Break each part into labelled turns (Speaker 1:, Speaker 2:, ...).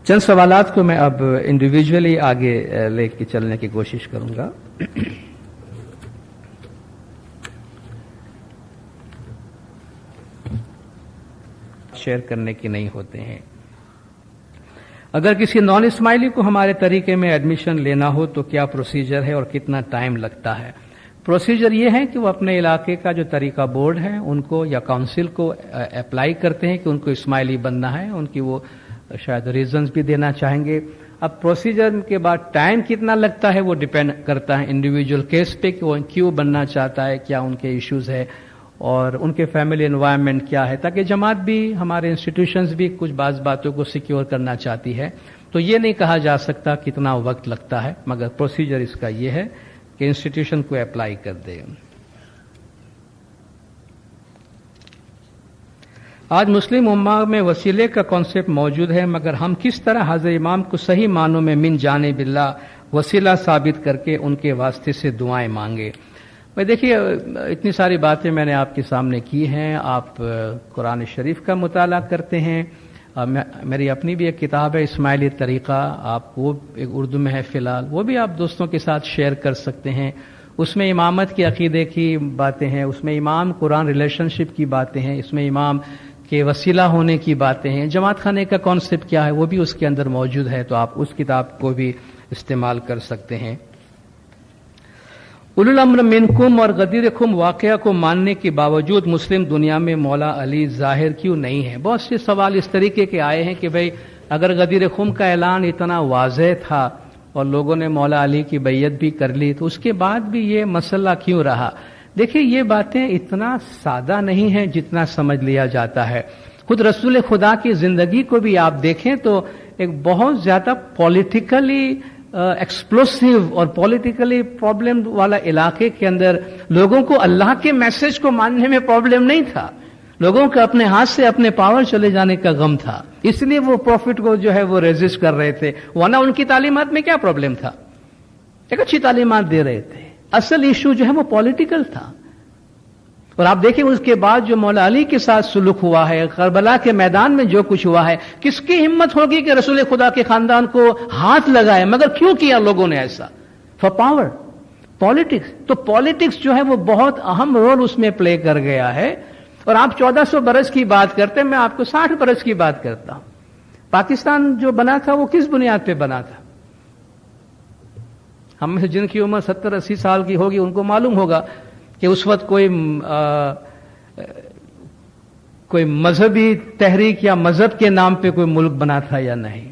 Speaker 1: چند سوالات کو میں اب انڈیویجولی آگے لے کے چلنے کی کوشش کروں گا. شیئر کرنے کی نہیں ہوتے ہیں. اگر کسی نان اسماعیلی کو ہمارے طریقے میں ایڈمیشن لینا ہو تو کیا پروسیجر ہے اور کتنا ٹائم لگتا ہے؟ پروسیجر یہ ہے کہ وہ اپنے علاقے کا جو طریقہ بورڈ ہے ان کو یا کاؤنسل کو اپلائی کرتے ہیں کہ ان کو اسماعیلی بننا ہے. ان کی وہ شاید ریزنز بھی دینا چاہیں گے. اب پروسیجر کے بعد ٹائم کتنا لگتا ہے وہ ڈیپینڈ کرتا ہے انڈیویجول کیس پہ کہ وہ کیوں بننا چاہتا ہے, کیا ان کے ایشوز ہے اور ان کے فیملی انوائرمنٹ کیا ہے, تاکہ جماعت بھی ہمارے انسٹیٹیوشنز بھی کچھ بعض باتوں کو سیکیور کرنا چاہتی ہے. تو یہ نہیں کہا جا سکتا کتنا وقت لگتا ہے, مگر پروسیجر اس کا یہ ہے کہ انسٹیٹیوشن کو اپلائی کر دے. آج مسلم امہ میں وسیلے کا کانسیپٹ موجود ہے, مگر ہم کس طرح حضرت امام کو صحیح معنوں میں من جانب اللہ وسیلہ ثابت کر کے ان کے واسطے سے دعائیں مانگے؟ بھائی دیکھیے, اتنی ساری باتیں میں نے آپ کے سامنے کی ہیں. آپ قرآن شریف کا مطالعہ کرتے ہیں, میری اپنی بھی ایک کتاب ہے اسماعیلی طریقہ, آپ وہ ایک اردو میں ہے فی الحال, وہ بھی آپ دوستوں کے ساتھ شیئر کر سکتے ہیں. اس میں امامت کے عقیدے کی باتیں ہیں, اس میں امام قرآن ریلیشن شپ کی باتیں ہیں, اس میں امام کے وسیلہ ہونے کی باتیں ہیں, جماعت خانے کا کانسیپٹ کیا ہے وہ بھی اس کے اندر موجود ہے, تو آپ اس کتاب کو بھی استعمال کر سکتے ہیں. اولو الامر منکم اور غدیر خم واقعہ کو ماننے کے باوجود مسلم دنیا میں مولا علی ظاہر کیوں نہیں ہے؟ بہت سے سوال اس طریقے کے آئے ہیں کہ بھئی اگر غدیر خم کا اعلان اتنا واضح تھا اور لوگوں نے مولا علی کی بیعت بھی کر لی تو اس کے بعد بھی یہ مسئلہ کیوں رہا؟ دیکھیں, یہ باتیں اتنا سادہ نہیں ہیں جتنا سمجھ لیا جاتا ہے. خود رسول خدا کی زندگی کو بھی آپ دیکھیں تو ایک بہت زیادہ پولیٹیکلی ایکسپلوسیو اور پولیٹیکلی پرابلم والا علاقے کے اندر لوگوں کو اللہ کے میسج کو ماننے میں پرابلم نہیں تھا, لوگوں کو اپنے ہاتھ سے اپنے پاور چلے جانے کا غم تھا, اس لیے وہ پروفٹ کو جو ہے وہ ریزسٹ کر رہے تھے. ورنہ ان کی تعلیمات میں کیا پرابلم تھا؟ ایک اچھی تعلیمات دے رہے تھے. اصل ایشو جو ہے وہ پولیٹیکل تھا. اور آپ دیکھیں اس کے بعد جو مولا علی کے ساتھ سلوک ہوا ہے, کربلا کے میدان میں جو کچھ ہوا ہے, کس کی ہمت ہوگی کہ رسول خدا کے خاندان کو ہاتھ لگائے؟ مگر کیوں کیا لوگوں نے ایسا؟ For power, politics. تو پالیٹکس جو ہے وہ بہت اہم رول اس میں پلے کر گیا ہے. اور آپ 1400 برس کی بات کرتے ہیں, میں آپ کو 60 برس کی بات کرتا ہوں. پاکستان جو بنا تھا وہ کس بنیاد پہ بنا تھا؟ ہم میں سے جن کی عمر 70-80 سال کی ہوگی ان کو معلوم ہوگا کہ اس وقت کوئی مذہبی تحریک یا مذہب کے نام پہ کوئی ملک بنا تھا یا نہیں,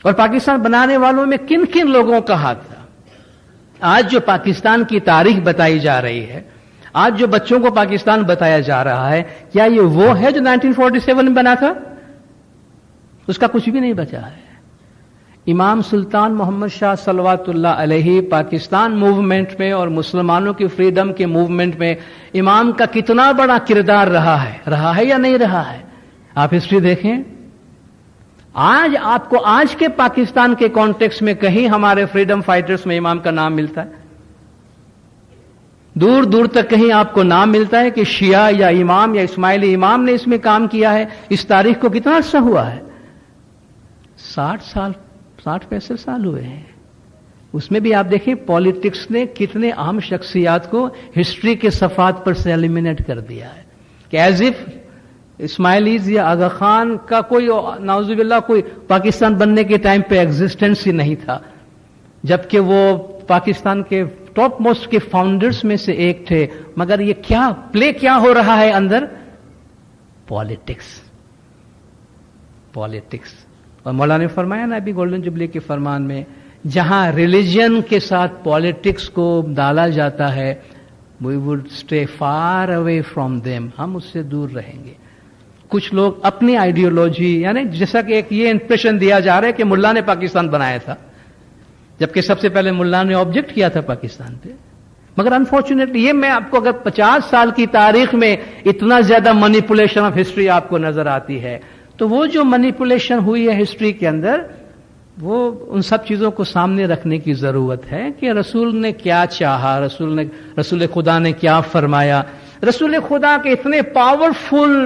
Speaker 1: اور پاکستان بنانے والوں میں کن کن لوگوں کا ہاتھ تھا. آج جو پاکستان کی تاریخ بتائی جا رہی ہے, آج جو بچوں کو پاکستان بتایا جا رہا ہے, کیا یہ وہ ہے جو 1947 میں بنا تھا؟ اس کا کچھ بھی نہیں بچا ہے. امام سلطان محمد شاہ صلوات اللہ علیہ پاکستان موومنٹ میں اور مسلمانوں کی فریڈم کے موومنٹ میں امام کا کتنا بڑا کردار رہا ہے یا نہیں رہا ہے؟ آپ ہسٹری دیکھیں. آج آپ کو آج کے پاکستان کے کانٹیکس میں کہیں ہمارے فریڈم فائٹرز میں امام کا نام ملتا ہے؟ دور دور تک کہیں آپ کو نام ملتا ہے کہ شیعہ یا امام یا اسماعیلی امام نے اس میں کام کیا ہے؟ اس تاریخ کو کتنا عرصہ ہوا ہے؟ 60-65 سال ہوئے ہیں. اس میں بھی آپ دیکھیں پالیٹکس نے کتنے اہم شخصیات کو ہسٹری کے صفحات پر سے ایلیمینیٹ کر دیا ہے کہ ایز اف اسماعیلیز یا آغا خان کا کوئی نعوذ باللہ کوئی پاکستان بننے کے ٹائم پہ ایگزسٹنس ہی نہیں تھا, جبکہ وہ پاکستان کے ٹاپ موسٹ کے فاؤنڈرز میں سے ایک تھے. مگر یہ کیا پلے کیا ہو رہا ہے اندر؟ پالیٹکس. اور مولانا نے فرمایا نا ابھی گولڈن جبلی کے فرمان میں, جہاں ریلیجن کے ساتھ پالیٹکس کو ڈالا جاتا ہے, we would stay far away from them, ہم اس سے دور رہیں گے. کچھ لوگ اپنی آئیڈیولوجی, یعنی جیسا کہ ایک یہ امپریشن دیا جا رہا ہے کہ ملا نے پاکستان بنایا تھا, جبکہ سب سے پہلے ملا نے آبجیکٹ کیا تھا پاکستان پہ. مگر انفارچونیٹلی یہ میں آپ کو اگر 50 سال کی تاریخ میں اتنا زیادہ مینیپولیشن آف ہسٹری آپ کو نظر آتی ہے, تو وہ جو مینیپولیشن ہوئی ہے ہسٹری کے اندر, وہ ان سب چیزوں کو سامنے رکھنے کی ضرورت ہے کہ رسول نے کیا چاہا, رسول خدا نے کیا فرمایا. رسول خدا کے اتنے پاورفل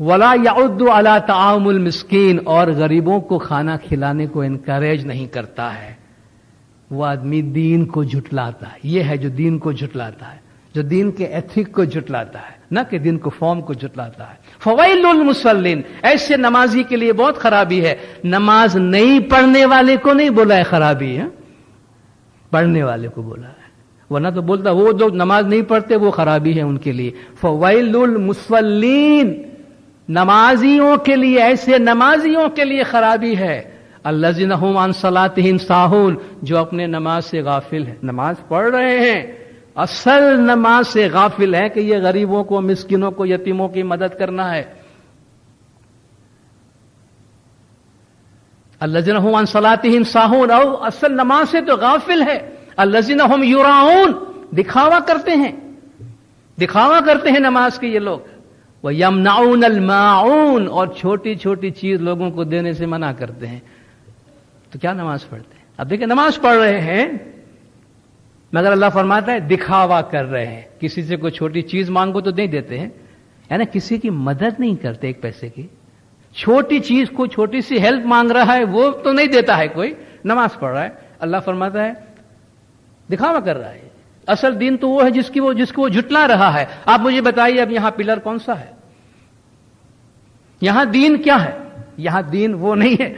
Speaker 1: ولا یعد علی طعام المسکین، اور غریبوں کو کھانا کھلانے کو انکریج نہیں کرتا ہے. وہ آدمی دین کو جھٹلاتا ہے. یہ ہے جو دین کو جھٹلاتا ہے، جو دین کے ایتھک کو جھٹلاتا ہے، نہ کہ دین کو فارم کو جھٹلاتا ہے. فویل للمصلین، ایسے نمازی کے لیے بہت خرابی ہے. نماز نہیں پڑھنے والے کو نہیں بولا ہے خرابی ہے، پڑھنے والے کو بولا ہے. ورنہ تو بولتا وہ جو نماز نہیں پڑھتے وہ خرابی ہے ان کے لیے. فویل للمصلین، نمازیوں کے لیے، ایسے نمازیوں کے لیے خرابی ہے. الذین هم عن صلاتهم ساہون، جو اپنے نماز سے غافل ہیں. نماز پڑھ رہے ہیں، اصل نماز سے غافل ہے کہ یہ غریبوں کو، مسکینوں کو، یتیموں کی مدد کرنا ہے. الذین هم عن صلاتهم ساہون، اور اصل نماز سے تو غافل ہے. الذین هم یراؤن، دکھاوا کرتے ہیں، دکھاوا کرتے ہیں نماز کے یہ لوگ. وَيَمْنَعُونَ الْمَاعُونَ، اور چھوٹی چھوٹی چیز لوگوں کو دینے سے منع کرتے ہیں. تو کیا نماز پڑھتے ہیں؟ اب دیکھیں نماز پڑھ رہے ہیں مگر اللہ فرماتا ہے دکھاوا کر رہے ہیں. کسی سے کوئی چھوٹی چیز مانگو تو نہیں دیتے ہیں، یعنی کسی کی مدد نہیں کرتے ایک پیسے کی. چھوٹی چیز کو، چھوٹی سی ہیلپ مانگ رہا ہے وہ تو نہیں دیتا ہے کوئی، نماز پڑھ رہا ہے. اللہ فرماتا ہے دکھاوا کر رہا ہے. اصل دین تو وہ ہے جس کو وہ جھٹلا رہا ہے. آپ مجھے بتائیے اب یہاں پلر کون سا ہے؟ یہاں دین کیا ہے؟ یہاں دین وہ نہیں ہے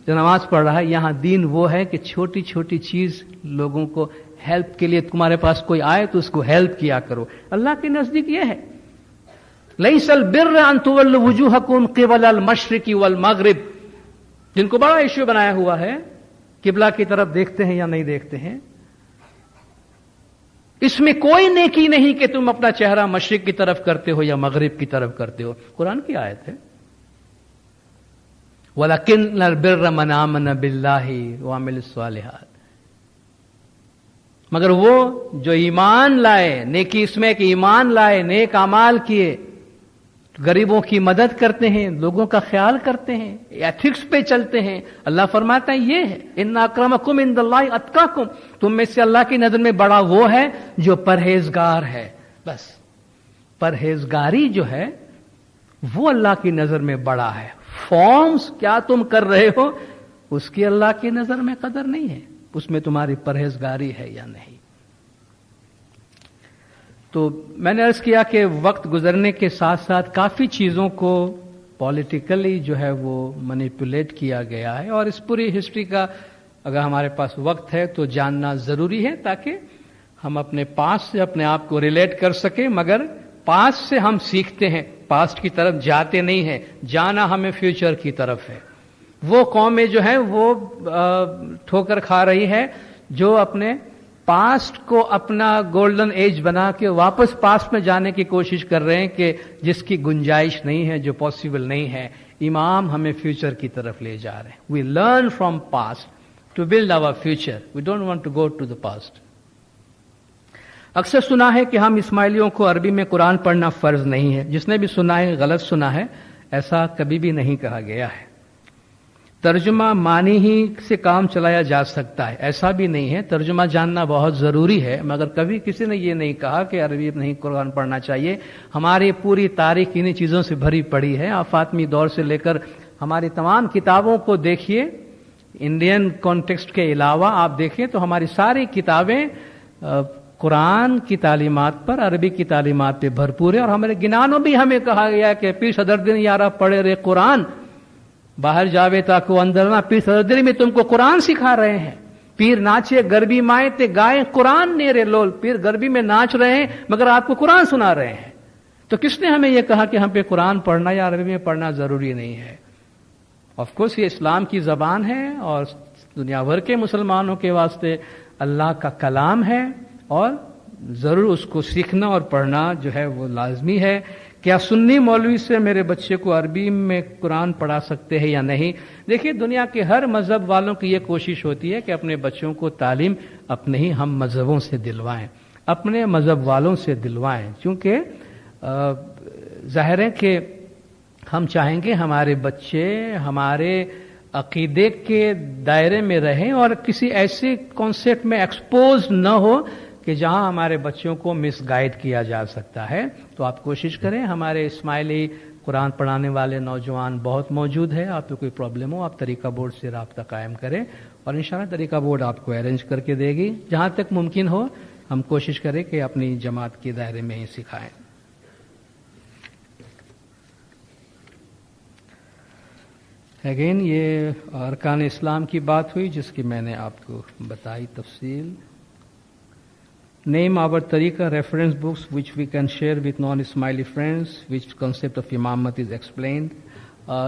Speaker 1: جو نماز پڑھ رہا ہے. یہاں دین وہ ہے کہ چھوٹی چھوٹی چیز لوگوں کو ہیلپ کے لیے، تمہارے پاس کوئی آئے تو اس کو ہیلپ کیا کرو. اللہ کے نزدیک یہ ہے. لیس البر ان تولوا وجوہکم قبل المشرق والمغرب، جن کو بڑا ایشو بنایا ہوا ہے قبلہ کی طرف دیکھتے ہیں یا نہیں دیکھتے ہیں. اس میں کوئی نیکی نہیں کہ تم اپنا چہرہ مشرق کی طرف کرتے ہو یا مغرب کی طرف کرتے ہو. قرآن کی آیت ہے. وَلَكِنَّ الْبِرَّ مَنْ آمَنَ بِاللَّهِ وَعَمِلَ الصَّالِحَاتِ، مگر وہ جو ایمان لائے، نیکی اس میں کہ ایمان لائے، نیک اعمال کیے، غریبوں کی مدد کرتے ہیں، لوگوں کا خیال کرتے ہیں، ایتھکس پہ چلتے ہیں. اللہ فرماتا ہے یہ ہے ان اکرمکم عند اللہ اتقاکم، تم میں سے اللہ کی نظر میں بڑا وہ ہے جو پرہیزگار ہے. بس پرہیزگاری جو ہے وہ اللہ کی نظر میں بڑا ہے. فارمز کیا تم کر رہے ہو اس کی اللہ کی نظر میں قدر نہیں ہے، اس میں تمہاری پرہیزگاری ہے یا نہیں. تو میں نے عرض کیا کہ وقت گزرنے کے ساتھ ساتھ کافی چیزوں کو پولیٹیکلی جو ہے وہ مینیپولیٹ کیا گیا ہے، اور اس پوری ہسٹری کا اگر ہمارے پاس وقت ہے تو جاننا ضروری ہے تاکہ ہم اپنے پاسٹ سے اپنے آپ کو ریلیٹ کر سکیں. مگر پاسٹ سے ہم سیکھتے ہیں، پاسٹ کی طرف جاتے نہیں ہیں. جانا ہمیں فیوچر کی طرف ہے. وہ قومیں جو ہیں وہ ٹھوکر کھا رہی ہے جو اپنے پاسٹ کو اپنا گولڈن ایج بنا کے واپس پاسٹ میں جانے کی کوشش کر رہے ہیں کہ جس کی گنجائش نہیں ہے، جو پاسبل نہیں ہے. امام ہمیں فیوچر کی طرف لے جا رہے ہیں. We learn from past to build our future. We don't want to go to the past. اکثر سنا ہے کہ ہم اسماعیلیوں کو عربی میں قرآن پڑھنا فرض نہیں ہے. جس نے بھی سنا ہے غلط سنا ہے، ایسا کبھی بھی نہیں کہا گیا ہے. ترجمہ معنی ہی سے کام چلایا جا سکتا ہے، ایسا بھی نہیں ہے. ترجمہ جاننا بہت ضروری ہے، مگر کبھی کسی نے یہ نہیں کہا کہ عربی نہیں قرآن پڑھنا چاہیے. ہماری پوری تاریخ انہی چیزوں سے بھری پڑی ہے. آپ فاطمی دور سے لے کر ہماری تمام کتابوں کو دیکھیے، انڈین کانٹیکسٹ کے علاوہ آپ دیکھیں تو ہماری ساری کتابیں قرآن کی تعلیمات پر، عربی کی تعلیمات پہ بھرپور ہے. اور ہمارے گنانوں بھی ہمیں کہا گیا ہے کہ پیر صدر دن یارہ پڑھے رہے قرآن، باہر جاوے تاکو اندر نہ. پیر صدر دن میں تم کو قرآن سکھا رہے ہیں. پیر ناچے گربی مائیں تے گائیں قرآن نیرے لول. پیر گربی میں ناچ رہے ہیں مگر آپ کو قرآن سنا رہے ہیں. تو کس نے ہمیں یہ کہا کہ ہم پہ قرآن پڑھنا یا عربی میں پڑھنا ضروری نہیں ہے؟ آف کورس یہ اسلام کی زبان ہے اور دنیا بھر کے مسلمانوں کے واسطے اللہ کا کلام ہے، اور ضرور اس کو سیکھنا اور پڑھنا جو ہے وہ لازمی ہے. کیا سنی مولوی سے میرے بچے کو عربی میں قرآن پڑھا سکتے ہیں یا نہیں؟ دیکھیے دنیا کے ہر مذہب والوں کی یہ کوشش ہوتی ہے کہ اپنے بچوں کو تعلیم اپنے ہی ہم مذہبوں سے دلوائیں، اپنے مذہب والوں سے دلوائیں. چونکہ ظاہر ہے کہ ہم چاہیں گے ہمارے بچے ہمارے عقیدے کے دائرے میں رہیں اور کسی ایسے کانسیپٹ میں ایکسپوز نہ ہو کہ جہاں ہمارے بچوں کو مس گائیڈ کیا جا سکتا ہے. تو آپ کوشش کریں ہمارے اسماعیلی قرآن پڑھانے والے نوجوان بہت موجود ہے. آپ کو کوئی پرابلم ہو آپ طریقہ بورڈ سے رابطہ قائم کریں اور انشاءاللہ طریقہ بورڈ آپ کو ارینج کر کے دے گی. جہاں تک ممکن ہو ہم کوشش کریں کہ اپنی جماعت کے دائرے میں ہی سکھائیں. اگین یہ ارکان اسلام کی بات ہوئی جس کی میں نے آپ کو بتائی تفصیل. Name our tariqa reference books which we can share with non-Ismaili friends, which concept of imamat is explained.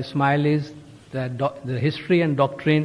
Speaker 1: Ismailis, the history and doctrine.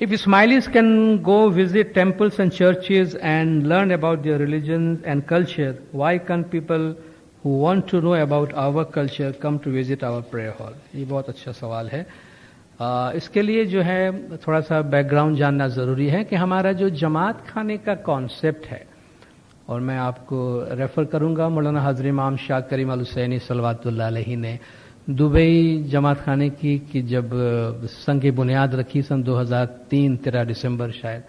Speaker 1: If Ismailis can go visit temples and churches and learn about their religion and culture, why can't people who want to know about our culture come to visit our prayer hall? یہ بہت اچھا سوال ہے. اس کے لیے جو ہے تھوڑا سا بیک گراؤنڈ جاننا ضروری ہے کہ ہمارا جو جماعت خانے کا کانسیپٹ ہے، اور میں آپ کو ریفر کروں گا مولانا حضرت امام شاہ کریم الحسینی صلوات اللہ علیہ نے دبئی جماعت خانے کی کہ جب سنگ بنیاد رکھی سن 2003 13 دسمبر شاید،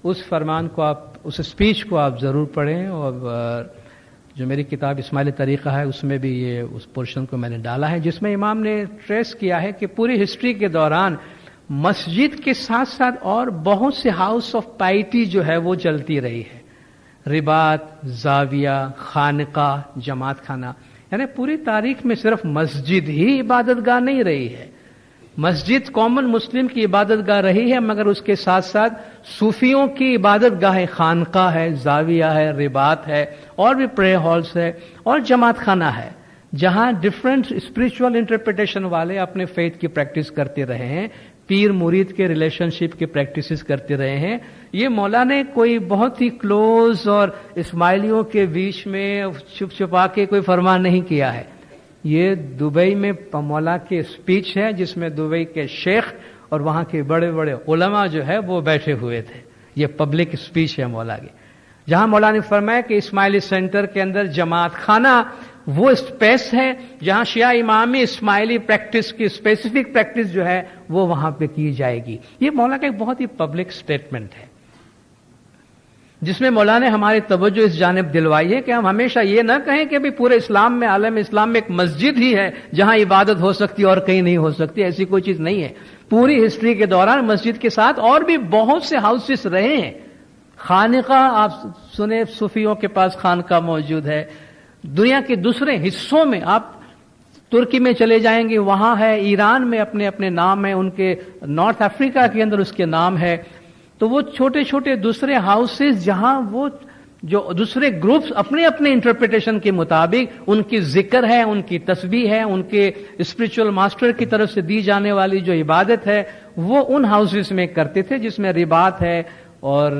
Speaker 1: اس فرمان کو آپ، اس اسپیچ کو آپ ضرور پڑھیں. اور جو میری کتاب اسماعیلی طریقہ ہے اس میں بھی یہ اس پورشن کو میں نے ڈالا ہے، جس میں امام نے ٹریس کیا ہے کہ پوری ہسٹری کے دوران مسجد کے ساتھ ساتھ اور بہت سے ہاؤس آف پائٹی جو ہے وہ چلتی رہی ہے. رباط، زاویہ، خانقاہ، جماعت خانہ، یعنی پوری تاریخ میں صرف مسجد ہی عبادت گاہ نہیں رہی ہے. مسجد کامن مسلم کی عبادت گاہ رہی ہے، مگر اس کے ساتھ ساتھ صوفیوں کی عبادت گاہ خانقاہ ہے، زاویہ ہے، رباط ہے، اور بھی پریئر ہالس ہے، اور جماعت خانہ ہے، جہاں ڈفرینٹ اسپرچول انٹرپریٹیشن والے اپنے فیتھ کی پریکٹس کرتے رہے ہیں، پیر مرید کے ریلیشن شپ کی پریکٹسز کرتے رہے ہیں. یہ مولا نے کوئی بہت ہی کلوز اور اسماعیلیوں کے بیچ میں چھپ چھپا کے کوئی فرمان نہیں کیا ہے. یہ دبئی میں مولا کے اسپیچ ہے، جس میں دبئی کے شیخ اور وہاں کے بڑے بڑے علماء جو ہے وہ بیٹھے ہوئے تھے. یہ پبلک اسپیچ ہے مولا کی، جہاں مولا نے فرمایا کہ اسماعیلی سینٹر کے اندر جماعت خانہ وہ اسپیس ہے جہاں شیعہ امامی اسماعیلی پریکٹس کی اسپیسیفک پریکٹس جو ہے وہ وہاں پہ کی جائے گی. یہ مولا کا ایک بہت ہی پبلک سٹیٹمنٹ ہے، جس میں مولا نے ہماری توجہ اس جانب دلوائی ہے کہ ہم ہمیشہ یہ نہ کہیں کہ بھی پورے اسلام میں، عالم اسلام میں ایک مسجد ہی ہے جہاں عبادت ہو سکتی ہے اور کہیں نہیں ہو سکتی. ایسی کوئی چیز نہیں ہے. پوری ہسٹری کے دوران مسجد کے ساتھ اور بھی بہت سے ہاؤسز رہے ہیں. خانقاہ آپ سنیں، صوفیوں کے پاس خانقاہ موجود ہے. دنیا کے دوسرے حصوں میں آپ ترکی میں چلے جائیں گے، وہاں ہے. ایران میں اپنے اپنے نام ہیں، ان کے نارتھ افریقہ کے اندر اس کے نام ہے. تو وہ چھوٹے چھوٹے دوسرے ہاؤسز جہاں وہ جو دوسرے گروپس اپنے اپنے انٹرپریٹیشن کے مطابق ان کی ذکر ہے، ان کی تسبیح ہے، ان کے اسپرچول ماسٹر کی طرف سے دی جانے والی جو عبادت ہے وہ ان ہاؤسز میں کرتے تھے، جس میں رباط ہے اور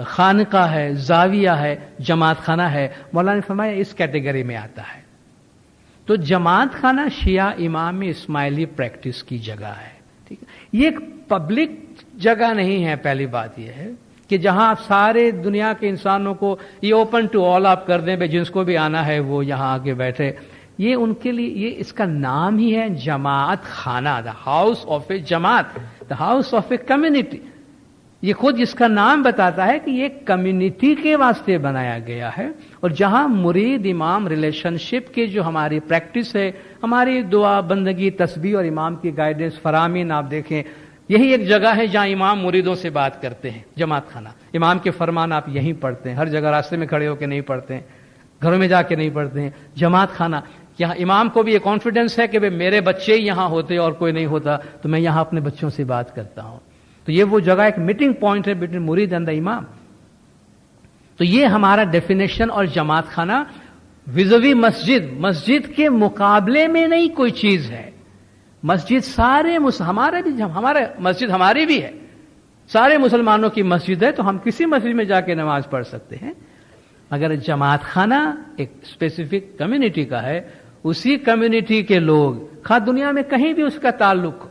Speaker 1: خانقاہ ہے، زاویہ ہے، جماعت خانہ ہے. مولانا نے فرمایا اس کیٹیگری میں آتا ہے. تو جماعت خانہ شیعہ امامی اسماعیلی پریکٹس کی جگہ ہے. ٹھیک ہے، یہ ایک پبلک جگہ نہیں ہے. پہلی بات یہ ہے کہ جہاں آپ سارے دنیا کے انسانوں کو یہ اوپن ٹو آل آپ کر دیں، جس کو بھی آنا ہے وہ یہاں آ کے بیٹھے. یہ ان کے لیے، یہ اس کا نام ہی ہے جماعت خانہ، دا ہاؤس آف اے جماعت، the house of a community. یہ خود اس کا نام بتاتا ہے کہ یہ کمیونٹی کے واسطے بنایا گیا ہے، اور جہاں مرید امام ریلیشن شپ کی جو ہماری پریکٹس ہے، ہماری دعا بندگی تسبیح اور امام کی گائیڈنس فرامین آپ دیکھیں، یہی ایک جگہ ہے جہاں امام مریدوں سے بات کرتے ہیں. جماعت خانہ، امام کے فرمان آپ یہیں پڑھتے ہیں. ہر جگہ راستے میں کھڑے ہو کے نہیں پڑھتے ہیں، گھروں میں جا کے نہیں پڑھتے ہیں. جماعت خانہ، یہاں امام کو بھی یہ کانفیڈنس ہے کہ میرے بچے یہاں ہوتے اور کوئی نہیں ہوتا تو میں یہاں اپنے بچوں سے بات کرتا ہوں. تو یہ وہ جگہ ایک میٹنگ پوائنٹ ہے بٹوین مرید اینڈ دا امام. تو یہ ہمارا ڈیفینیشن. اور جماعت خانہ وزوی مسجد کے مقابلے میں نہیں کوئی چیز ہے. مسجد سارے ہمارا مسجد ہماری بھی ہے، سارے مسلمانوں کی مسجد ہے، تو ہم کسی مسجد میں جا کے نماز پڑھ سکتے ہیں. اگر جماعت خانہ ایک اسپیسیفک کمیونٹی کا ہے، اسی کمیونٹی کے لوگ خواہ دنیا میں کہیں بھی اس کا تعلق ہو،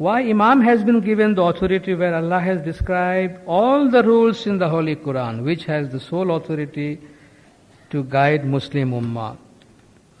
Speaker 1: Why Imam has been given the authority where Allah has described all the rules in the Holy Quran, which has the sole authority to guide Muslim Ummah.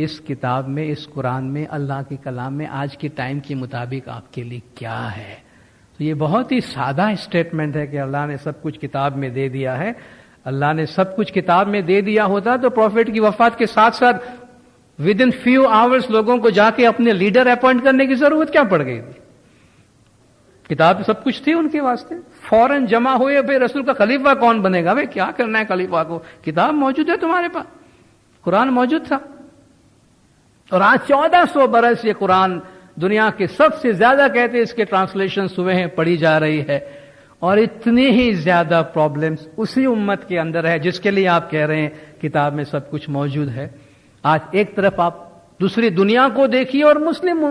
Speaker 1: اس کتاب میں، اس قرآن میں، اللہ کے کلام میں آج کے ٹائم کے مطابق آپ کے لیے کیا ہے. تو یہ بہت ہی سادہ اسٹیٹمنٹ ہے کہ اللہ نے سب کچھ کتاب میں دے دیا ہے. اللہ نے سب کچھ کتاب میں دے دیا ہوتا تو پروفیٹ کی وفات کے ساتھ ساتھ ود ان فیو آورس لوگوں کو جا کے اپنے لیڈر اپوائنٹ کرنے کی ضرورت کیا پڑ گئی تھی؟ کتاب سب کچھ تھی ان کے واسطے. فوراً جمع ہوئے، بھائی رسول کا خلیفہ کون بنے گا، بھائی کیا کرنا ہے خلیفہ کو، کتاب موجود ہے تمہارے پاس، قرآن موجود تھا. اور آج 1400 برس یہ قرآن دنیا کے سب سے زیادہ کہتے ہیں اس کے ٹرانسلیشنز ہوئے ہیں، پڑھی جا رہی ہے. اور اتنی ہی زیادہ پرابلمز اسی امت کے اندر ہے جس کے لیے آپ کہہ رہے ہیں کتاب میں سب کچھ موجود ہے. آج ایک طرف آپ دوسری دنیا کو دیکھیے اور مسلم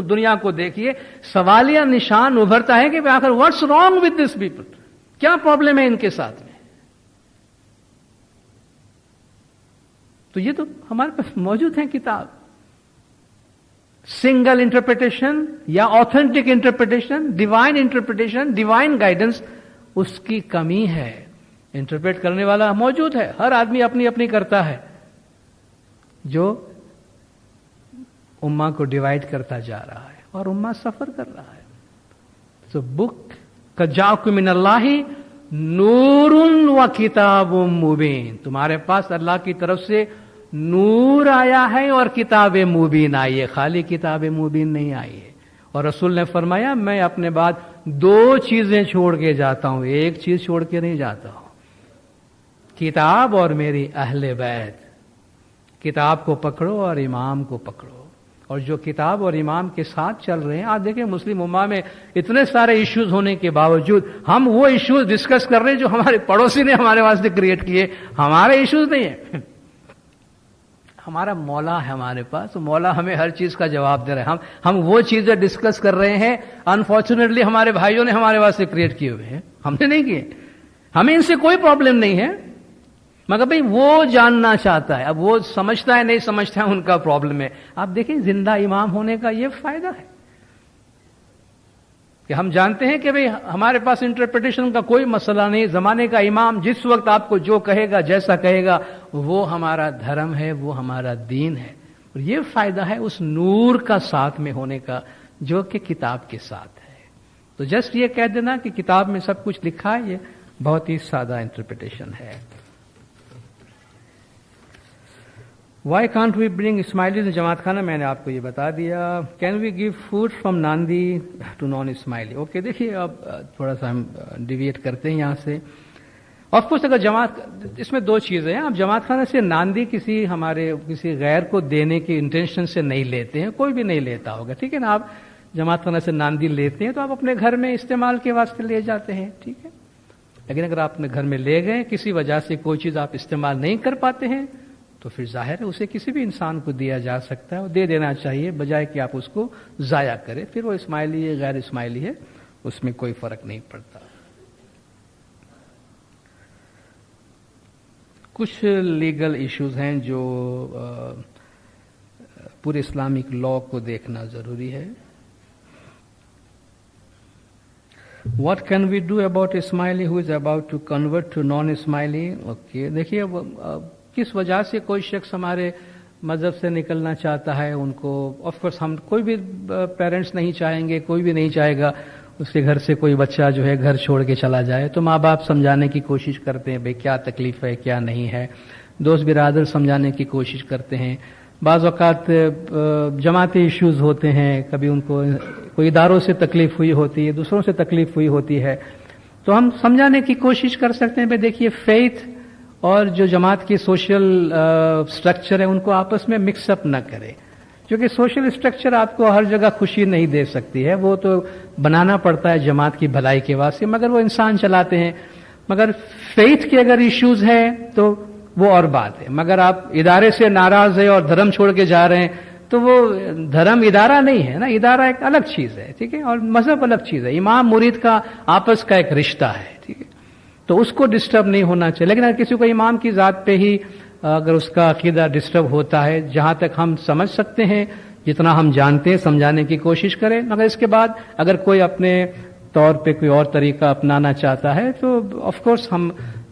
Speaker 1: دنیا کو دیکھیے، سوالیہ نشان ابھرتا ہے کہ آخر what's wrong with this people, کیا پرابلم ہے ان کے ساتھ میں. تو یہ تو ہمارے پاس موجود ہے کتاب. سنگل انٹرپریٹیشن یا authentic interpretation, divine interpretation, divine guidance, اس کی کمی ہے. انٹرپریٹ کرنے والا موجود ہے، ہر آدمی اپنی اپنی کرتا ہے، جو امہ کو ڈیوائڈ کرتا جا رہا ہے اور امہ سفر کر رہا ہے. سو بک کجاکم من اللہ نور و کتاب مبین، تمہارے پاس اللہ کی طرف سے نور آیا ہے اور کتاب مبین آئی ہے، خالی کتاب مبین نہیں آئی ہے. اور رسول نے فرمایا میں اپنے بعد 2 چیزیں چھوڑ کے جاتا ہوں، ایک چیز چھوڑ کے نہیں جاتا ہوں، کتاب اور میری اہل بیت. کتاب کو پکڑو اور امام کو پکڑو. اور جو کتاب اور امام کے ساتھ چل رہے ہیں، آپ دیکھیں مسلم امہ میں اتنے سارے ایشوز ہونے کے باوجود ہم وہ ایشوز ڈسکس کر رہے ہیں جو ہمارے پڑوسی نے ہمارے واسطے کریٹ کیے، ہمارے ایشوز نہیں ہیں. ہمارا مولا ہے ہمارے پاس، مولا ہمیں ہر چیز کا جواب دے رہے ہیں. ہم وہ چیزیں ڈسکس کر رہے ہیں، انفارچونیٹلی ہمارے بھائیوں نے ہمارے واسطے کریٹ کیے ہوئے ہیں، ہم نے نہیں کیے. ہمیں ان سے کوئی پرابلم نہیں ہے، مگر بھئی وہ جاننا چاہتا ہے. اب وہ سمجھتا ہے نہیں سمجھتا ہے ان کا پرابلم ہے. آپ دیکھیں زندہ امام ہونے کا یہ فائدہ ہے کہ ہم جانتے ہیں کہ بھئی ہمارے پاس انٹرپریٹیشن کا کوئی مسئلہ نہیں. زمانے کا امام جس وقت آپ کو جو کہے گا، جیسا کہے گا، وہ ہمارا دھرم ہے، وہ ہمارا دین ہے. اور یہ فائدہ ہے اس نور کا ساتھ میں ہونے کا جو کہ کتاب کے ساتھ ہے. تو جسٹ یہ کہہ دینا کہ کتاب میں سب کچھ لکھا ہے، یہ بہت ہی سادہ انٹرپریٹیشن ہے. وائی کانٹ وی برنگ اسماعیلیز جماعت خانہ، میں نے آپ کو یہ بتا دیا. Can we give food from ناندی ٹو نان اسماعیلی؟ اوکے، دیکھیے اب تھوڑا سا ہم ڈیویٹ کرتے ہیں یہاں سے. آف کورس اگر جماعت، اس میں 2 چیزیں ہیں. آپ جماعت خانہ سے ناندی کسی غیر کو دینے کی انٹینشن سے نہیں لیتے ہیں، کوئی بھی نہیں لیتا ہوگا، ٹھیک ہے نا. آپ جماعت خانہ سے ناندی لیتے ہیں تو آپ اپنے گھر میں استعمال کے واسطے لے جاتے ہیں، ٹھیک ہے. لیکن اگر آپ اپنے گھر میں لے گئے، کسی وجہ سے کوئی چیز آپ استعمال نہیں کر پاتے ہیں، تو پھر ظاہر ہے اسے کسی بھی انسان کو دیا جا سکتا ہے، اور دے دینا چاہیے بجائے کہ آپ اس کو ضائع کریں. پھر وہ اسماعیلی ہے غیر اسماعیلی ہے، اس میں کوئی فرق نہیں پڑتا. کچھ لیگل ایشوز ہیں جو پورے اسلامک لا کو دیکھنا ضروری ہے. What can we do about Ismaili who is about to convert to non-Ismaili? Okay, دیکھیے کس وجہ سے کوئی شخص ہمارے مذہب سے نکلنا چاہتا ہے، ان کو آف کورس ہم کوئی بھی پیرنٹس نہیں چاہیں گے، کوئی بھی نہیں چاہے گا اس کے گھر سے کوئی بچہ جو ہے گھر چھوڑ کے چلا جائے. تو ماں باپ سمجھانے کی کوشش کرتے ہیں بھئی کیا تکلیف ہے کیا نہیں ہے. دوست برادر سمجھانے کی کوشش کرتے ہیں. بعض اوقات جماعتی ایشوز ہوتے ہیں، کبھی ان کو کوئی اداروں سے تکلیف ہوئی ہوتی ہے، دوسروں سے تکلیف ہوئی ہوتی ہے، تو ہم سمجھانے کی کوشش کر سکتے ہیں بھئی دیکھیے فیتھ اور جو جماعت کی سوشل سٹرکچر ہے ان کو آپس میں مکس اپ نہ کرے، کیونکہ سوشل سٹرکچر آپ کو ہر جگہ خوشی نہیں دے سکتی ہے. وہ تو بنانا پڑتا ہے جماعت کی بھلائی کے واسطے، مگر وہ انسان چلاتے ہیں. مگر فیتھ کے اگر ایشوز ہیں تو وہ اور بات ہے. مگر آپ ادارے سے ناراض ہیں اور دھرم چھوڑ کے جا رہے ہیں تو وہ دھرم ادارہ نہیں ہے نا، ادارہ ایک الگ چیز ہے، ٹھیک ہے، اور مذہب الگ چیز ہے. امام مرید کا آپس کا ایک رشتہ ہے، ٹھیک ہے، تو اس کو ڈسٹرب نہیں ہونا چاہیے. لیکن اگر کسی کو امام کی ذات پہ ہی اگر اس کا عقیدہ ڈسٹرب ہوتا ہے، جہاں تک ہم سمجھ سکتے ہیں، جتنا ہم جانتے ہیں سمجھانے کی کوشش کریں. مگر اس کے بعد اگر کوئی اپنے طور پہ کوئی اور طریقہ اپنانا چاہتا ہے تو آف کورس ہم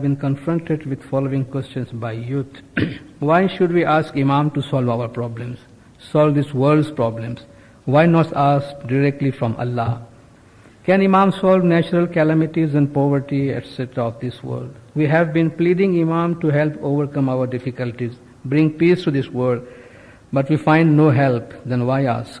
Speaker 1: Been confronted with following questions by youth. Why should we ask Imam to solve our problems, solve this world's problems? Why not ask directly from Allah? Can Imam solve natural calamities and poverty, etc. of this world? We have been pleading Imam to help overcome our difficulties, bring peace to this world, but we find no help. Then why ask?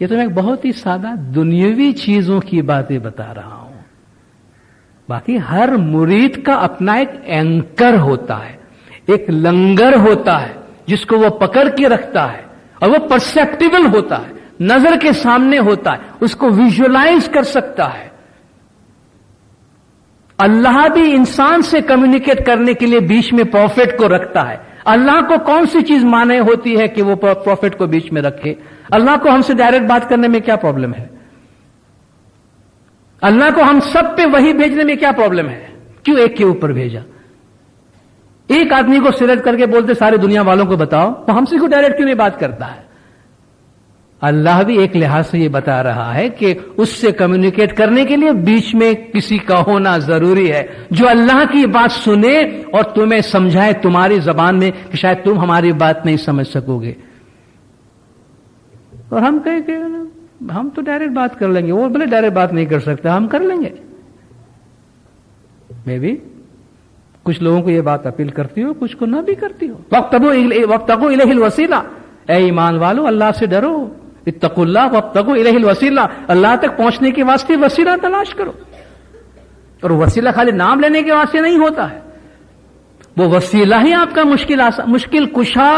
Speaker 1: یہ تو میں ایک بہت ہی سادہ دنیاوی چیزوں کی باتیں بتا رہا ہوں. باقی ہر مرید کا اپنا ایک اینکر ہوتا ہے, ایک لنگر ہوتا ہے جس کو وہ پکڑ کے رکھتا ہے, اور وہ پرسیپٹیبل ہوتا ہے, نظر کے سامنے ہوتا ہے, اس کو ویژولائز کر سکتا ہے. اللہ بھی انسان سے کمیونیکیٹ کرنے کے لیے بیچ میں پروفٹ کو رکھتا ہے. اللہ کو کون سی چیز مانے ہوتی ہے کہ وہ پروفٹ کو بیچ میں رکھے؟ اللہ کو ہم سے ڈائریکٹ بات کرنے میں کیا پرابلم ہے؟ اللہ کو ہم سب پہ وہی بھیجنے میں کیا پرابلم ہے؟ کیوں ایک کے اوپر بھیجا؟ ایک آدمی کو سلیکٹ کر کے بولتے ساری دنیا والوں کو بتاؤ, تو ہم سے کو ڈائریکٹ کیوں نہیں بات کرتا ہے؟ اللہ بھی ایک لحاظ سے یہ بتا رہا ہے کہ اس سے کمیونیکیٹ کرنے کے لیے بیچ میں کسی کا ہونا ضروری ہے, جو اللہ کی بات سنے اور تمہیں سمجھائے تمہاری زبان میں کہ شاید تم ہماری بات نہیں سمجھ سکو گے. اور ہم کہیں کہ ہم تو ڈائریکٹ بات کر لیں گے, وہ بولے ڈائریکٹ بات نہیں کر سکتا, ہم کر لیں گے. میں بھی کچھ لوگوں کو یہ بات اپیل کرتی ہو, کچھ کو نہ بھی کرتی ہو. وابتغوا الیہ الوسیلہ, اے ایمان والو اللہ سے ڈرو. اتقوا اللہ وابتغوا الیہ الوسیلہ, اللہ تک پہنچنے کے واسطے وسیلہ تلاش کرو. اور وسیلہ خالی نام لینے کے واسطے نہیں ہوتا ہے, وہ وسیلہ ہی آپ کا مشکل کشا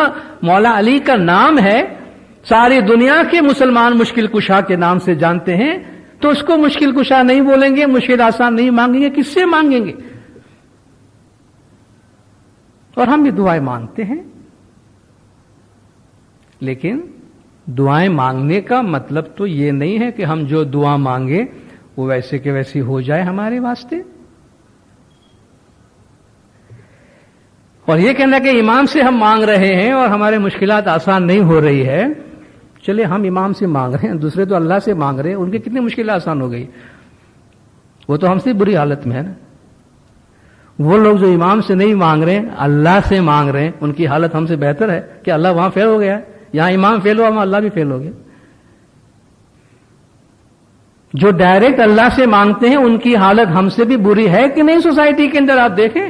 Speaker 1: مولا علی کا نام ہے. ساری دنیا کے مسلمان مشکل کشا کے نام سے جانتے ہیں, تو اس کو مشکل کشا نہیں بولیں گے, مشکل آسان نہیں مانگیں گے, کس سے مانگیں گے؟ اور ہم بھی دعائیں مانگتے ہیں, لیکن دعائیں مانگنے کا مطلب تو یہ نہیں ہے کہ ہم جو دعا مانگے وہ ویسے کہ ویسی ہو جائے ہمارے واسطے. اور یہ کہنا کہ امام سے ہم مانگ رہے ہیں اور ہمارے مشکلات آسان نہیں ہو رہی ہے, چلے ہم امام سے مانگ رہے ہیں, دوسرے تو اللہ سے مانگ رہے ہیں, ان کی کتنی مشکلات آسان ہو گئی, وہ تو ہم سے بری حالت میں ہے نا. وہ لوگ جو امام سے نہیں مانگ رہے ہیں, اللہ سے مانگ رہے ہیں, ان کی حالت ہم سے بہتر ہے کہ اللہ وہاں فیل ہو گیا ہے, یہاں امام فیل ہوا, وہاں اللہ بھی فیل ہو گیا. جو ڈائریکٹ اللہ سے مانگتے ہیں ان کی حالت ہم سے بھی بری ہے کہ نہیں سوسائٹی کے اندر, آپ دیکھیں.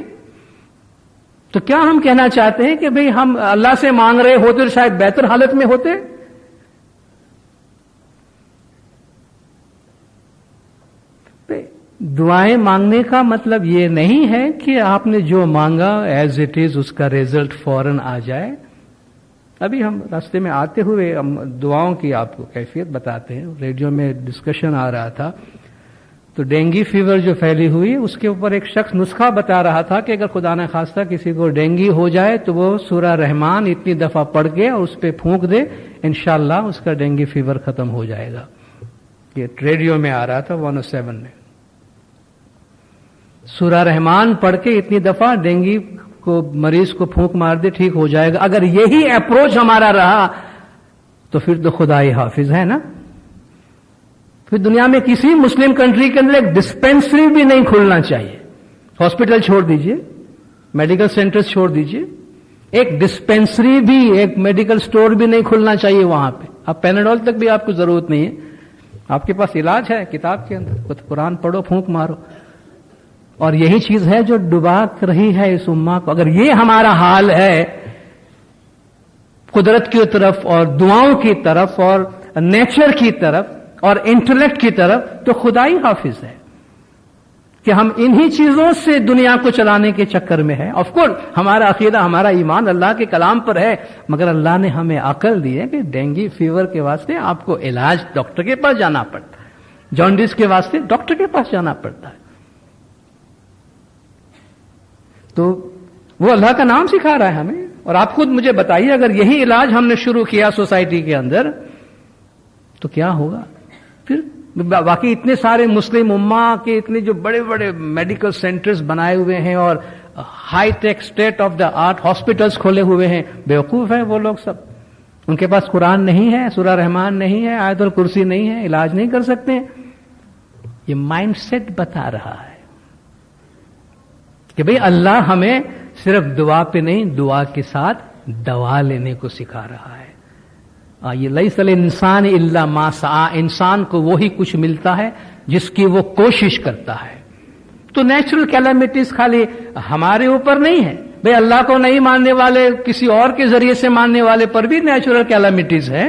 Speaker 1: تو کیا ہم کہنا چاہتے ہیں کہ بھئی ہم اللہ سے مانگ رہے ہوتے تو شاید بہتر حالت میں ہوتے؟ دعائیں مانگنے کا مطلب یہ نہیں ہے کہ آپ نے جو مانگا ایز اٹ از اس کا ریزلٹ فوراً آ جائے. ابھی ہم راستے میں آتے ہوئے ہم دعاؤں کی آپ کو کیفیت بتاتے ہیں. ریڈیو میں ڈسکشن آ رہا تھا, تو ڈینگی فیور جو پھیلی ہوئی اس کے اوپر ایک شخص نسخہ بتا رہا تھا کہ اگر خدا نہ خواستہ کسی کو ڈینگی ہو جائے تو وہ سورہ رحمان اتنی دفعہ پڑھ کے اور اس پہ پھونک دے, انشاءاللہ اس کا ڈینگی فیور ختم ہو جائے گا. یہ ریڈیو میں آ رہا تھا 107 میں. سورہ رحمان پڑھ کے اتنی دفعہ ڈینگی کو مریض کو پھونک مار دے, ٹھیک ہو جائے گا. اگر یہی اپروچ ہمارا رہا تو پھر تو خدا ہی حافظ ہے نا. پھر دنیا میں کسی مسلم کنٹری کے اندر ایک ڈسپینسری بھی نہیں کھلنا چاہیے. ہاسپٹل چھوڑ دیجئے, میڈیکل سینٹرز چھوڑ دیجئے, ایک ڈسپینسری بھی, ایک میڈیکل سٹور بھی نہیں کھلنا چاہیے وہاں پہ. اب پیناڈول تک بھی آپ کو ضرورت نہیں ہے, آپ کے پاس علاج ہے کتاب کے اندر, قرآن پڑھو, پھونک مارو. اور یہی چیز ہے جو ڈبا رہی ہے اس امہ کو. اگر یہ ہمارا حال ہے قدرت کی طرف اور دعاؤں کی طرف اور نیچر کی طرف اور انٹلیکٹ کی طرف, تو خدا ہی حافظ ہے کہ ہم انہی چیزوں سے دنیا کو چلانے کے چکر میں ہے. آف کورس ہمارا عقیدہ, ہمارا ایمان اللہ کے کلام پر ہے, مگر اللہ نے ہمیں عقل دی ہے کہ ڈینگی فیور کے واسطے آپ کو علاج ڈاکٹر کے پاس جانا پڑتا ہے, جانڈس کے واسطے ڈاکٹر کے پاس جانا پڑتا ہے. تو وہ اللہ کا نام سکھا رہا ہے ہمیں. اور آپ خود مجھے بتائیے, اگر یہی علاج ہم نے شروع کیا سوسائٹی کے اندر تو کیا ہوگا پھر؟ باقی اتنے سارے مسلم امہ کے اتنے جو بڑے بڑے میڈیکل سینٹرز بنائے ہوئے ہیں اور high tech state of the art hospitals کھولے ہوئے ہیں, بیوقوف ہیں وہ لوگ سب. ان کے پاس قرآن نہیں ہے, سورہ رحمان نہیں ہے, آیت الکرسی نہیں ہے, علاج نہیں کر سکتے. یہ مائنڈ سیٹ بتا رہا ہے کہ بھئی اللہ ہمیں صرف دعا پہ نہیں, دعا کے ساتھ دوا لینے کو سکھا رہا ہے. یہ لیس الانسان الا ما سعی, انسان کو وہی کچھ ملتا ہے جس کی وہ کوشش کرتا ہے. تو نیچرل کیلامٹیز خالی ہمارے اوپر نہیں ہے بھئی, اللہ کو نہیں ماننے والے کسی اور کے ذریعے سے ماننے والے پر بھی نیچرل کیلامٹیز ہے.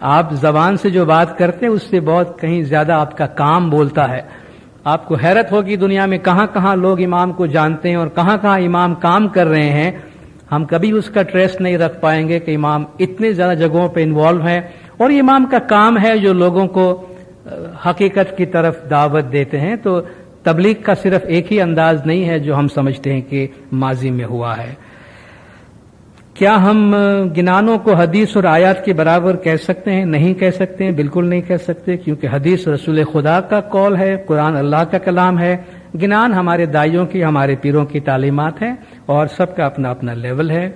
Speaker 1: آپ زبان سے جو بات کرتے ہیں اس سے بہت کہیں زیادہ آپ کا کام بولتا ہے. آپ کو حیرت ہوگی دنیا میں کہاں کہاں لوگ امام کو جانتے ہیں اور کہاں کہاں امام کام کر رہے ہیں. ہم کبھی اس کا ٹریس نہیں رکھ پائیں گے کہ امام اتنے زیادہ جگہوں پہ انوالو ہے, اور امام کا کام ہے جو لوگوں کو حقیقت کی طرف دعوت دیتے ہیں. تو تبلیغ کا صرف ایک ہی انداز نہیں ہے جو ہم سمجھتے ہیں کہ ماضی میں ہوا ہے. کیا ہم گنانوں کو حدیث اور آیات کے برابر کہہ سکتے ہیں؟ نہیں کہہ سکتے ہیں, بالکل نہیں کہہ سکتے, کیونکہ حدیث رسول خدا کا قول ہے, قرآن اللہ کا کلام ہے. گنان ہمارے دائیوں کی, ہمارے پیروں کی تعلیمات ہیں, اور سب کا اپنا اپنا لیول ہے.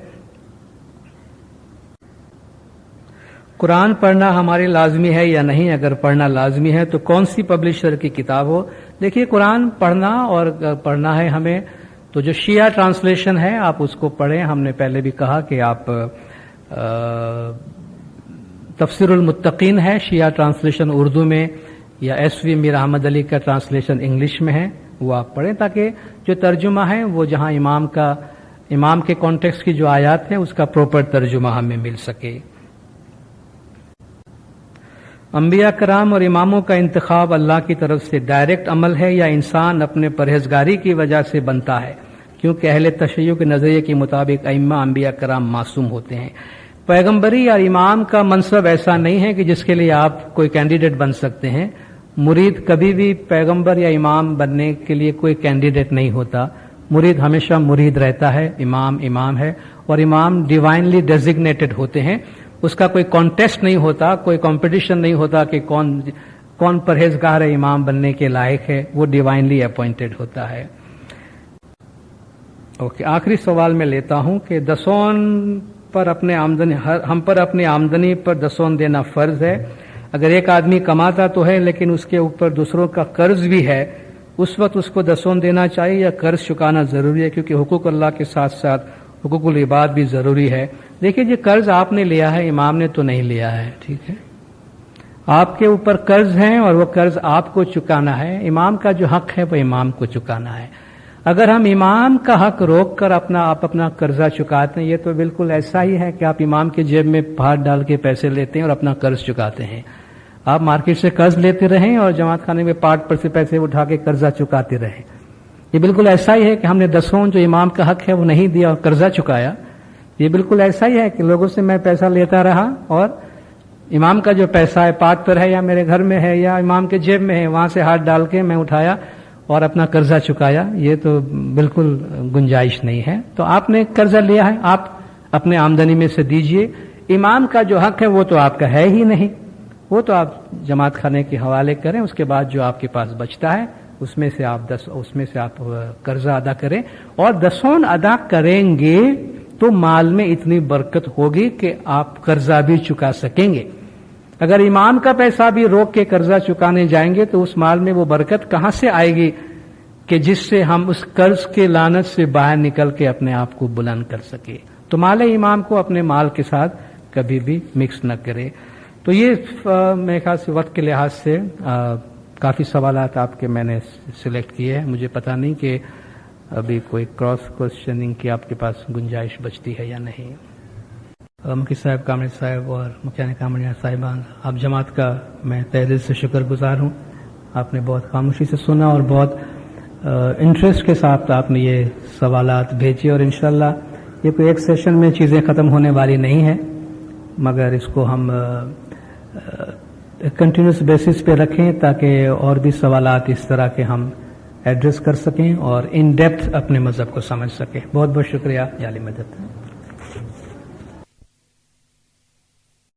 Speaker 1: قرآن پڑھنا ہمارے لازمی ہے یا نہیں؟ اگر پڑھنا لازمی ہے تو کون سی پبلشر کی کتاب ہو؟ دیکھیے, قرآن پڑھنا اور پڑھنا ہے ہمیں, تو جو شیعہ ٹرانسلیشن ہے آپ اس کو پڑھیں. ہم نے پہلے بھی کہا کہ آپ تفسیر المتقین ہے شیعہ ٹرانسلیشن اردو میں, یا ایس وی میر احمد علی کا ٹرانسلیشن انگلش میں ہے, وہ آپ پڑھیں تاکہ جو ترجمہ ہے وہ جہاں امام کے کانٹیکسٹ کی جو آیات ہیں اس کا پراپر ترجمہ ہمیں مل سکے. انبیاء کرام اور اماموں کا انتخاب اللہ کی طرف سے ڈائریکٹ عمل ہے یا انسان اپنے پرہیزگاری کی وجہ سے بنتا ہے؟ کیونکہ اہل تشیع کے نظریے کے مطابق ائمہ انبیاء کرام معصوم ہوتے ہیں. پیغمبری یا امام کا منصب ایسا نہیں ہے کہ جس کے لیے آپ کوئی کینڈیڈیٹ بن سکتے ہیں. مرید کبھی بھی پیغمبر یا امام بننے کے لیے کوئی کینڈیڈیٹ نہیں ہوتا. مرید ہمیشہ مرید رہتا ہے, امام امام ہے, اور امام ڈیوائنلی ڈیزگنیٹڈ ہوتے ہیں. اس کا کوئی کانٹیسٹ نہیں ہوتا, کوئی کمپٹیشن نہیں ہوتا کہ کون پرہیزگار امام بننے کے لائق ہے, وہ ڈیوائنلی اپوائنٹڈ ہوتا ہے. اوکے, آخری سوال میں لیتا ہوں کہ دسون پر ہم پر اپنی آمدنی پر دسون دینا فرض ہے. اگر ایک آدمی کماتا تو ہے لیکن اس کے اوپر دوسروں کا قرض بھی ہے, اس وقت اس کو دسون دینا چاہیے یا قرض چکانا ضروری ہے؟ کیونکہ حقوق اللہ کے ساتھ ساتھ حقوق العباد بھی ضروری ہے. دیکھیے, یہ قرض آپ نے لیا ہے, امام نے تو نہیں لیا ہے. ٹھیک ہے, آپ کے اوپر قرض ہیں اور وہ قرض آپ کو چکانا ہے. امام کا جو حق ہے وہ امام کو چکانا ہے. اگر ہم امام کا حق روک کر آپ اپنا قرضہ چکاتے ہیں, یہ تو بالکل ایسا ہی ہے کہ آپ امام کے جیب میں ہاتھ ڈال کے پیسے لیتے ہیں اور اپنا قرض چکاتے ہیں. آپ مارکیٹ سے قرض لیتے رہیں اور جماعت خانے میں پارٹ پر سے پیسے اٹھا کے قرضہ چکاتے رہیں. یہ بالکل ایسا ہی ہے کہ ہم نے دسون جو امام کا حق ہے وہ نہیں دیا اور قرضہ چکایا. یہ بالکل ایسا ہی ہے کہ لوگوں سے میں پیسہ لیتا رہا اور امام کا جو پیسہ ہے پارٹ پر ہے یا میرے گھر میں ہے یا امام کے جیب میں ہے, وہاں سے ہاتھ ڈال کے میں اٹھایا اور اپنا قرضہ چکایا. یہ تو بالکل گنجائش نہیں ہے. تو آپ نے قرضہ لیا ہے, آپ اپنے آمدنی میں سے دیجئے. امام کا جو حق ہے وہ تو آپ کا ہے ہی نہیں, وہ تو آپ جماعت خانے کے حوالے کریں. اس کے بعد جو آپ کے پاس بچتا ہے اس میں سے آپ قرضہ ادا کریں, اور دسون ادا کریں گے تو مال میں اتنی برکت ہوگی کہ آپ قرضہ بھی چکا سکیں گے. اگر امام کا پیسہ بھی روک کے قرضہ چکانے جائیں گے تو اس مال میں وہ برکت کہاں سے آئے گی کہ جس سے ہم اس قرض کے لعنت سے باہر نکل کے اپنے آپ کو بلند کر سکے. تو مال امام کو اپنے مال کے ساتھ کبھی بھی مکس نہ کرے. تو یہ میرے خیال سے وقت کے لحاظ سے کافی سوالات آپ کے میں نے سلیکٹ کیے ہیں. مجھے پتہ نہیں کہ ابھی کوئی کراس کوشچننگ کی آپ کے پاس گنجائش بچتی ہے یا نہیں. مکی صاحب, کامل صاحب اور مکیان کامل صاحبان, آپ جماعت کا میں تہ دل سے شکر گزار ہوں. آپ نے بہت خاموشی سے سنا اور بہت انٹرسٹ کے ساتھ آپ نے یہ سوالات بھیجے, اور انشاءاللہ یہ کوئی ایک سیشن میں چیزیں ختم ہونے والی نہیں ہیں, مگر اس کو ہم کنٹینیوس بیسس پہ رکھیں تاکہ اور بھی سوالات اس طرح کے ہم ایڈریس کر سکیں اور ان ڈیپتھ اپنے مذہب کو سمجھ سکیں. بہت بہت شکریہ. یا علی مدد.